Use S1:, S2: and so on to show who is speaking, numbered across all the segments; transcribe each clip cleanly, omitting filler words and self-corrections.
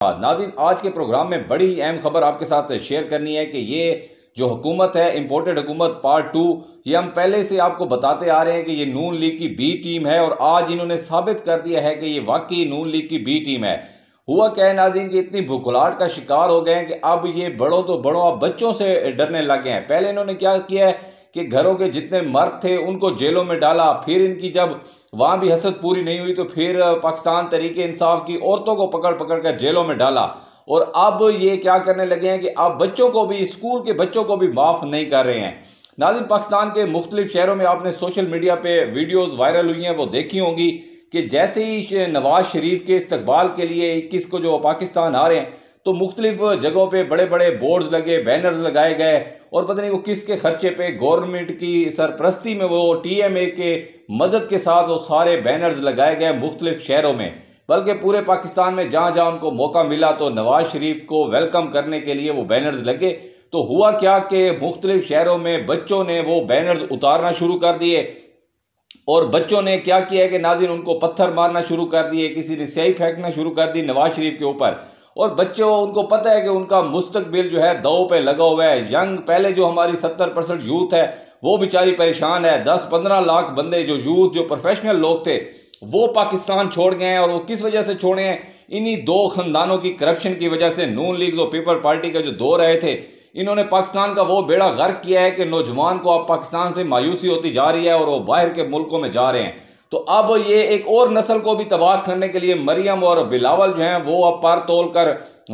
S1: नाज़रीन, आज के प्रोग्राम में बड़ी अहम खबर आपके साथ शेयर करनी है कि ये जो हुकूमत है, इम्पोर्टेड हुकूमत पार्ट 2, ये हम पहले से आपको बताते आ रहे हैं कि ये नून लीग की बी टीम है और आज इन्होंने साबित कर दिया है कि ये वाकई नून लीग की बी टीम है। हुआ क्या है नाज़रीन कि इतनी भुखलाहट का शिकार हो गए हैं कि अब ये बड़ों तो बड़ों, अब बच्चों से डरने लग गए हैं। पहले इन्होंने क्या किया है कि घरों के जितने मर्द थे उनको जेलों में डाला, फिर इनकी जब वहाँ भी हसरत पूरी नहीं हुई तो फिर पाकिस्तान तरीके इंसाफ की औरतों को पकड़ पकड़ कर जेलों में डाला। और अब ये क्या करने लगे हैं कि अब बच्चों को भी, स्कूल के बच्चों को भी माफ़ नहीं कर रहे हैं। नाज़रीन, पाकिस्तान के मुख्तलिफ शहरों में आपने सोशल मीडिया पे वीडियोज़ वायरल हुई हैं, वो देखी होंगी कि जैसे ही नवाज शरीफ के इस्तकबाल के लिए 21 को जो पाकिस्तान आ रहे हैं तो मुख्तलिफ जगहों पे बड़े बड़े बोर्ड्स लगे, बैनर्स लगाए गए और पता नहीं वो किसके खर्चे पे, गवर्नमेंट की सरपरस्ती में, वो टीएमए के मदद के साथ वो सारे बैनर्स लगाए गए मुख्तलिफ शहरों में। बल्कि पूरे पाकिस्तान में जहाँ जहाँ उनको मौका मिला तो नवाज शरीफ को वेलकम करने के लिए वो बैनर्स लगे। तो हुआ क्या कि मुख्तलिफ शहरों में बच्चों ने वो बैनर्स उतारना शुरू कर दिए और बच्चों ने क्या किया है कि नाज़रीन उनको पत्थर मारना शुरू कर दिए, किसी ने स्याही फेंकना शुरू कर दी नवाज शरीफ के ऊपर। और बच्चों, उनको पता है कि उनका मुस्तकबिल जो है दांव पे लगा हुआ है। यंग, पहले जो हमारी 70% यूथ है वो बेचारी परेशान है। 10-15 लाख बंदे जो यूथ, जो प्रोफेशनल लोग थे वो पाकिस्तान छोड़ गए हैं। और वो किस वजह से छोड़े हैं? इन्हीं दो खानदानों की करप्शन की वजह से। नून लीग और पीपल पार्टी का जो दौर रहे थे, इन्होंने पाकिस्तान का वो बेड़ा गर्क किया है कि नौजवान को अब पाकिस्तान से मायूसी होती जा रही है और वो बाहर के मुल्कों में जा रहे हैं। तो अब ये एक और नस्ल को भी तबाह करने के लिए मरियम और बिलावल जो हैं वो अब पार तोल कर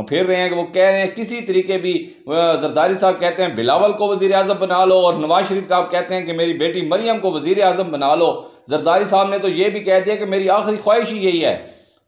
S1: फिर रहे हैं कि वो कह रहे हैं किसी तरीके भी। जरदारी साहब कहते हैं बिलावल को वजीर आजम बना लो और नवाज शरीफ साहब कहते हैं कि मेरी बेटी मरियम को वजीर आजम बना लो। जरदारी साहब ने तो ये भी कह दिया कि मेरी आखिरी ख्वाहिश ही यही है।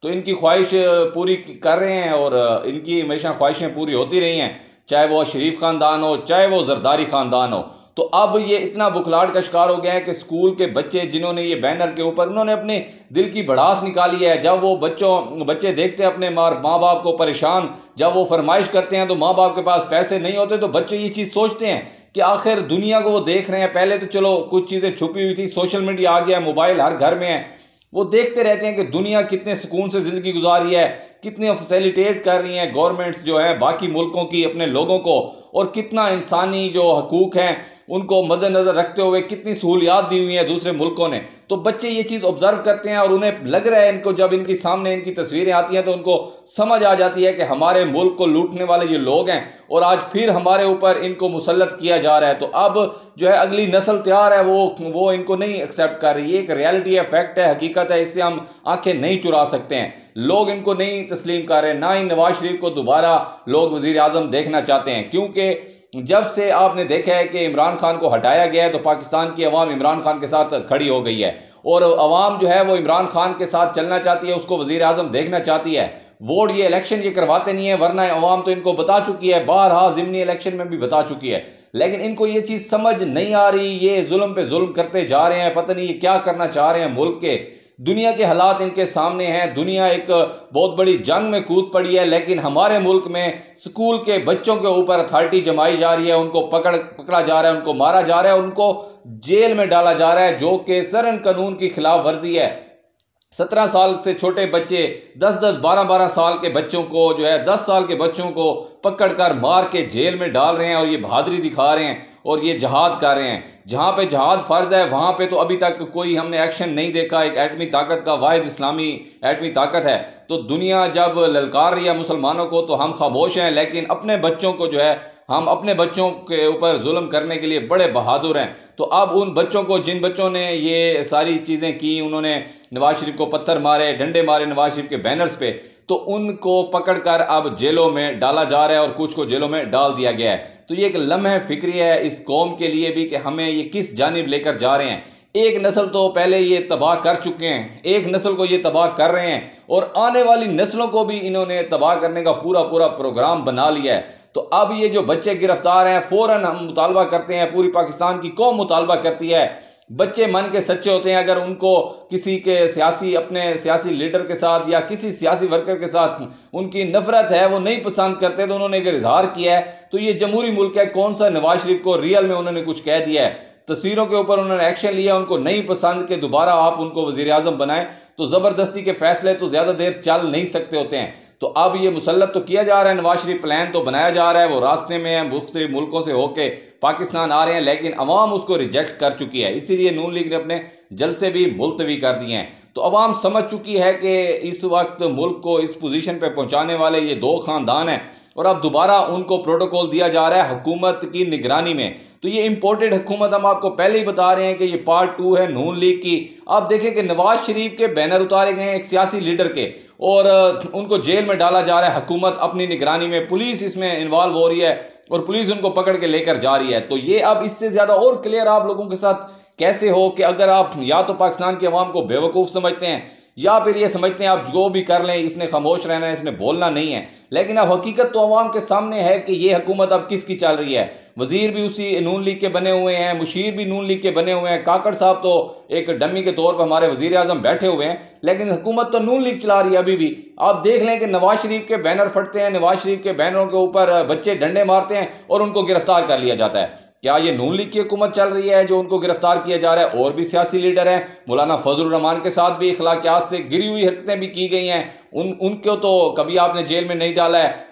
S1: तो इनकी ख्वाहिश पूरी कर रहे हैं और इनकी हमेशा ख्वाहिशें पूरी होती रही हैं, चाहे वो शरीफ खानदान हो चाहे वो जरदारी खानदान हो। तो अब ये इतना बुखलाहट का शिकार हो गया है कि स्कूल के बच्चे, जिन्होंने ये बैनर के ऊपर, उन्होंने अपने दिल की भड़ास निकाली है। जब वो बच्चे देखते हैं अपने माँ बाप को परेशान, जब वो फरमाइश करते हैं तो माँ बाप के पास पैसे नहीं होते, तो बच्चे ये चीज़ सोचते हैं कि आखिर दुनिया को वो देख रहे हैं। पहले तो चलो कुछ चीज़ें छुपी हुई थी, सोशल मीडिया आ गया, मोबाइल हर घर में है, वो देखते रहते हैं कि दुनिया कितने सुकून से ज़िंदगी गुजार रही है, कितने फैसिलिटेट कर रही हैं गवर्नमेंट्स जो है बाकी मुल्कों की अपने लोगों को, और कितना इंसानी जो हकूक़ हैं उनको मद्देनज़र रखते हुए कितनी सहूलियात दी हुई हैं दूसरे मुल्कों ने। तो बच्चे ये चीज़ ऑब्जर्व करते हैं और उन्हें लग रहा है, इनको जब इनकी सामने इनकी तस्वीरें आती हैं तो उनको समझ आ जाती है कि हमारे मुल्क को लूटने वाले ये लोग हैं और आज फिर हमारे ऊपर इनको मुसल्लत किया जा रहा है। तो अब जो है अगली नस्ल तैयार है, वो इनको नहीं एक्सेप्ट कर रही। ये एक रियलिटी है, फैक्ट है, हकीकत है, इससे हम आंखें नहीं चुरा सकते हैं। लोग इनको नहीं तस्लीम कर रहे, ना ही नवाज शरीफ को दोबारा लोग वजीर आजम देखना चाहते हैं। क्योंकि जब से आपने देखा है कि इमरान खान को हटाया गया है तो पाकिस्तान की अवाम इमरान खान के साथ खड़ी हो गई है और अवाम जो है वो इमरान खान के साथ चलना चाहती है, उसको वजीर आजम देखना चाहती है। वोट, ये इलेक्शन ये करवाते नहीं है, वरना अवाम तो इनको बता चुकी है, बारहा ज़िमनी इलेक्शन में भी बता चुकी है। लेकिन इनको ये चीज़ समझ नहीं आ रही, ये जुल्म पे जुल्म करते जा रहे हैं, पता नहीं ये क्या करना चाह रहे हैं मुल्क के। दुनिया के हालात इनके सामने हैं, दुनिया एक बहुत बड़ी जंग में कूद पड़ी है, लेकिन हमारे मुल्क में स्कूल के बच्चों के ऊपर अथॉरिटी जमाई जा रही है, उनको पकड़ा जा रहा है, उनको मारा जा रहा है, उनको जेल में डाला जा रहा है, जो कि सरन कानून की खिलाफ वर्जी है। 17 साल से छोटे बच्चे, 10-10, 12-12 साल के बच्चों को जो है, 10 साल के बच्चों को पकड़कर मार के जेल में डाल रहे हैं और ये बहादुरी दिखा रहे हैं और ये जहाद कर रहे हैं। जहाँ पे जहाद फ़र्ज है वहाँ पे तो अभी तक कोई हमने एक्शन नहीं देखा। एक एटमी ताकत का वाहिद इस्लामी एटमी ताकत है, तो दुनिया जब ललकार रही है मुसलमानों को तो हम खामोश हैं, लेकिन अपने बच्चों को जो है, हम अपने बच्चों के ऊपर जुल्म करने के लिए बड़े बहादुर हैं। तो अब उन बच्चों को, जिन बच्चों ने ये सारी चीज़ें की, उन्होंने नवाज शरीफ को पत्थर मारे, डंडे मारे नवाज शरीफ के बैनर्स पे, तो उनको पकड़कर अब जेलों में डाला जा रहा है और कुछ को जेलों में डाल दिया गया है। तो ये एक लम्हे फिक्री है इस कौम के लिए भी कि हमें ये किस जानिब लेकर जा रहे हैं। एक नस्ल तो पहले ये तबाह कर चुके हैं, एक नस्ल को ये तबाह कर रहे हैं और आने वाली नस्लों को भी इन्होंने तबाह करने का पूरा प्रोग्राम बना लिया है। तो अब ये जो बच्चे गिरफ्तार हैं, फौरन हम मुतालबा करते हैं, पूरी पाकिस्तान की कौम मुतालबा करती है। बच्चे मन के सच्चे होते हैं, अगर उनको किसी के अपने सियासी लीडर के साथ या किसी सियासी वर्कर के साथ उनकी नफरत है, वो नहीं पसंद करते, तो उन्होंने अगर इजहार किया है तो ये जमहूरी मुल्क है। कौन सा नवाज शरीफ को रियल में उन्होंने कुछ कह दिया है, तस्वीरों के ऊपर उन्होंने एक्शन लिया, उनको नहीं पसंद कि दोबारा आप उनको वजीर आजम बनाएं, तो ज़बरदस्ती के फैसले तो ज़्यादा देर चल नहीं सकते होते हैं। तो अब ये मुसल्लत तो किया जा रहा है, नवाज शरीफ प्लान तो बनाया जा रहा है, वो रास्ते में है, मुख्तलिफ मुल्कों से होके पाकिस्तान आ रहे हैं, लेकिन अवाम उसको रिजेक्ट कर चुकी है। इसीलिए नून लीग ने अपने जलसे भी मुलतवी कर दिए हैं। तो अवाम समझ चुकी है कि इस वक्त मुल्क को इस पोजीशन पे पहुंचाने वाले ये दो खानदान हैं और अब दोबारा उनको प्रोटोकॉल दिया जा रहा है हुकूमत की निगरानी में। तो ये इंपोर्टेड हुकूमत हम आपको पहले ही बता रहे हैं कि ये पार्ट 2 है नून लीग की। आप देखें कि नवाज शरीफ के बैनर उतारे गए हैं एक सियासी लीडर के और उनको जेल में डाला जा रहा है हुकूमत अपनी निगरानी में, पुलिस इसमें इन्वॉल्व हो रही है और पुलिस उनको पकड़ के लेकर जा रही है। तो ये अब इससे ज़्यादा और क्लियर आप लोगों के साथ कैसे हो कि अगर आप या तो पाकिस्तान की अवाम को बेवकूफ़ समझते हैं या फिर ये समझते हैं आप जो भी कर लें इसने खामोश रहना है, इसने बोलना नहीं है। लेकिन अब हकीकत तो अवाम के सामने है कि ये हुकूमत अब किसकी चल रही है। वजीर भी उसी नून लीग के बने हुए हैं, मुशीर भी नून लीग के बने हुए हैं, काकड़ साहब तो एक डमी के तौर पर हमारे वजीर आजम बैठे हुए हैं, लेकिन हुकूमत तो नून लीग चला रही है अभी भी। आप देख लें कि नवाज शरीफ के बैनर फटते हैं, नवाज शरीफ के बैनरों के ऊपर बच्चे डंडे मारते हैं और उनको गिरफ्तार कर लिया जाता है। क्या ये नून लीग की हुकूमत चल रही है जो उनको गिरफ्तार किया जा रहा है? और भी सियासी लीडर हैं, मौलाना फजलुर रहमान के साथ भी इखलाकियात से गिरी हुई हरकतें भी की गई हैं, उनको तो कभी आपने जेल में नहीं डाला है।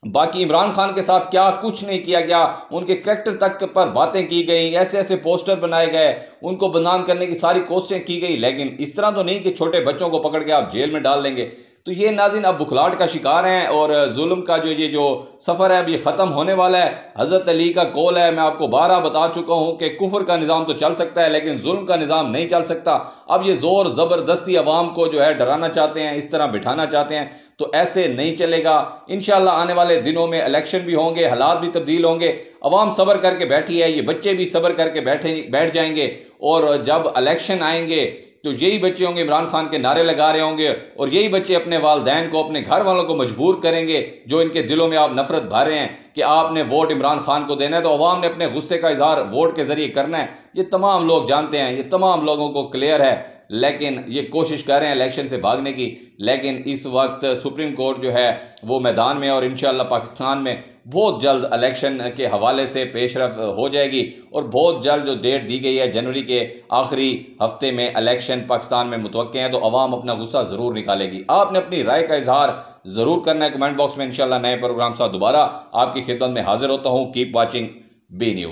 S1: बाकी इमरान खान के साथ क्या कुछ नहीं किया गया, उनके करैक्टर तक पर बातें की गई, ऐसे ऐसे पोस्टर बनाए गए, उनको बदनाम करने की सारी कोशिशें की गई, लेकिन इस तरह तो नहीं कि छोटे बच्चों को पकड़ के आप जेल में डाल देंगे। तो ये नाज़रीन अब बुखलाहट का शिकार हैं और जुल्म का जो सफ़र है अब ये ख़त्म होने वाला है। हज़रत अली का कौल है, मैं आपको बारहा बता चुका हूँ कि कुफ्र का निज़ाम तो चल सकता है लेकिन जुल्म का निज़ाम नहीं चल सकता। अब ये ज़ोर ज़बरदस्ती अवाम को जो है डराना चाहते हैं, इस तरह बिठाना चाहते हैं, तो ऐसे नहीं चलेगा। इंशाअल्लाह आने वाले दिनों में इलेक्शन भी होंगे, हालात भी तब्दील होंगे। अवाम सब्र करके बैठी है, ये बच्चे भी सब्र करके बैठ जाएंगे और जब इलेक्शन आएंगे तो यही बच्चे होंगे इमरान खान के नारे लगा रहे होंगे और यही बच्चे अपने वालदैन को, अपने घर वालों को मजबूर करेंगे जो इनके दिलों में आप नफरत भर रहे हैं कि आपने वोट इमरान खान को देना है, तो अवाम ने अपने गुस्से का इजहार वोट के जरिए करना है। ये तमाम लोग जानते हैं, ये तमाम लोगों को क्लियर है, लेकिन ये कोशिश कर रहे हैं इलेक्शन से भागने की। लेकिन इस वक्त सुप्रीम कोर्ट जो है वो मैदान में और इंशाअल्लाह पाकिस्तान में बहुत जल्द इलेक्शन के हवाले से पेशरफ हो जाएगी और बहुत जल्द जो डेट दी गई है जनवरी के आखिरी हफ्ते में इलेक्शन पाकिस्तान में मुतवक्के हैं, तो अवाम अपना गुस्सा ज़रूर निकालेगी। आपने अपनी राय का इजहार ज़रूर करना है कमेंट बॉक्स में। इंशाअल्लाह नए प्रोग्राम साथ दोबारा आपकी खिदमत में हाजिर होता हूँ। Keep watching B news.